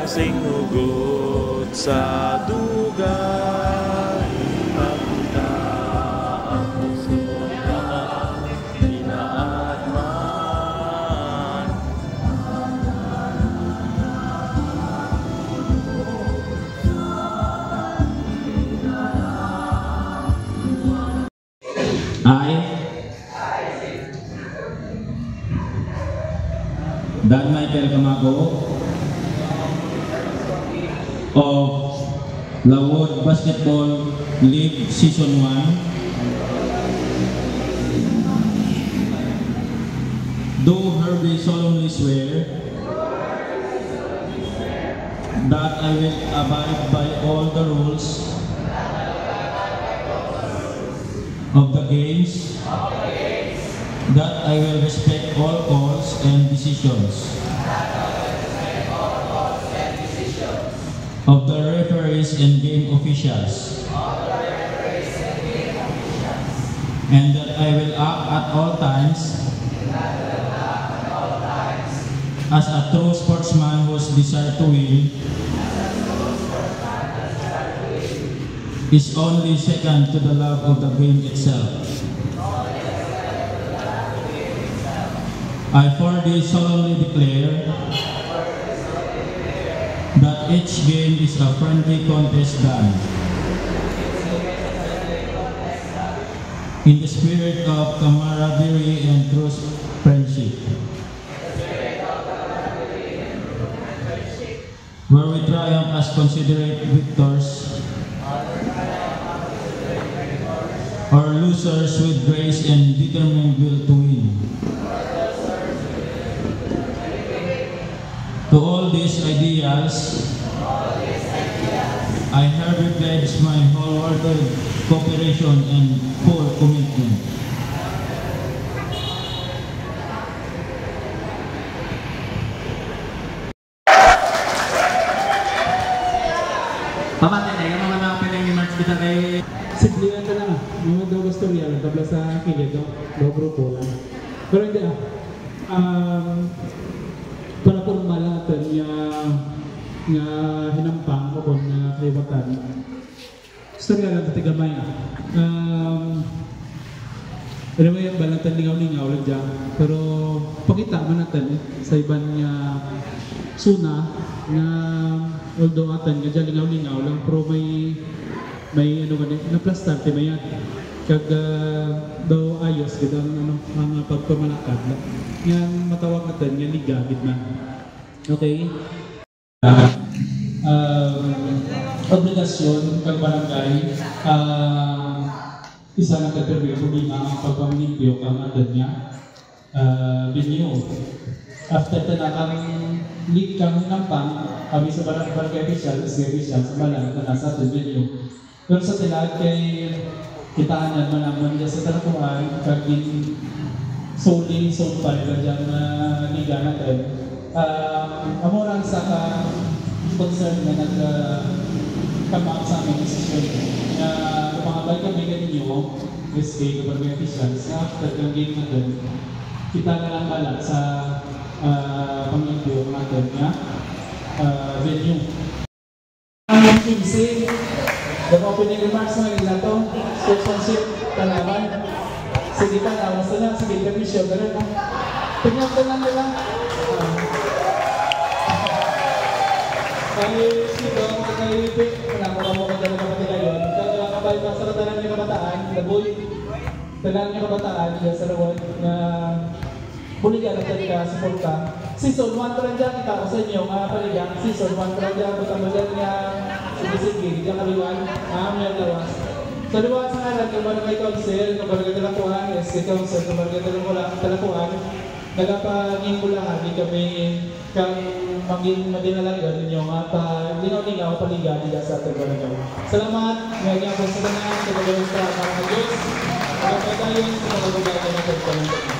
Tasing hugot sa dugay, papunta ang puso na inaatman. Dan Michael Camago of Lawood Basketball League Season 1, do hereby solemnly swear that I will abide by all the rules of the games, that I will respect all calls and decisions of the referees and game officials, and that I will act at all times as a true sportsman whose desire to win is only second to the love of the game itself. I further solemnly declare that each game is a friendly contest done in the spirit of camaraderie and true friendship, where we triumph as considerate victors, or losers with grace and determined will to win. To all these ideals, I hereby pledge my wholehearted cooperation and full commitment. Pamatay na mga pinang ni March kita kay simplihan ka lang, mga daw gusto riyan, tabla sa kilid, daw grupo lang. Pero hindi para po malatan nga hinampang o kung kaliwatan. Gusto riyan lang tatigamay anyway, yung balatan lingaw-lingaw lang dyan. Pero pakita man natin sa iban nga suna na although atan nga dyan lingaw-lingaw lang pero may ano ganit na plastante mayat kag daw ayos gid ang mga pagpamalakad yan matawag natin nga liga gid man. Okay, obligasyon kag barangay isa na kapermiso din ang pagpamilimpyo kang atin niya venue after tanakang league kang hinampang kami sa barangay official sa balang na nasa atin venue. Pero sa tilag kay kitahanan man naman dyan sa talakuan kaging soling sompay na dyan na liga natin. Amorang sa concern na nagkamang sa aming desisyon na kumangabay kami ganinyo SK Government Officials na after ng game natin kita na lang bala sa pang-impyo natin na venue. Ang kimsi the opening remarks mga nila to, sportsmanship, talaman. Sige pa, nawas na lang, sige kami show, gano'n na. Tingnan ko lang nila. Kaya dito, kaya ipit, wala ko mo ka talaga kapatid ngayon. Kaya kapag sa tanan niyo kabataan, naboy, tanan niyo kabataan, sa rawad na buligan ang talaga, support ka. Season 1 pa lang dyan, kita ko sa inyo, mga paligang, season 1 pa lang dyan, butang-butang niya, sige, diyan kaliwan, may lawas. Sa liwan sa ngalan, kung barangay council, kung barangay talakuan, ikaw sa Barangay Talakuan, nagapangingkulahan, di kami kang maging madinalaga ninyo at linaw-linaw paligani sa ating barangay. Salamat, ngayon po sa tanan, sa pagkakas sa mga Diyos, at tayo sa mga bagay na pagkakas.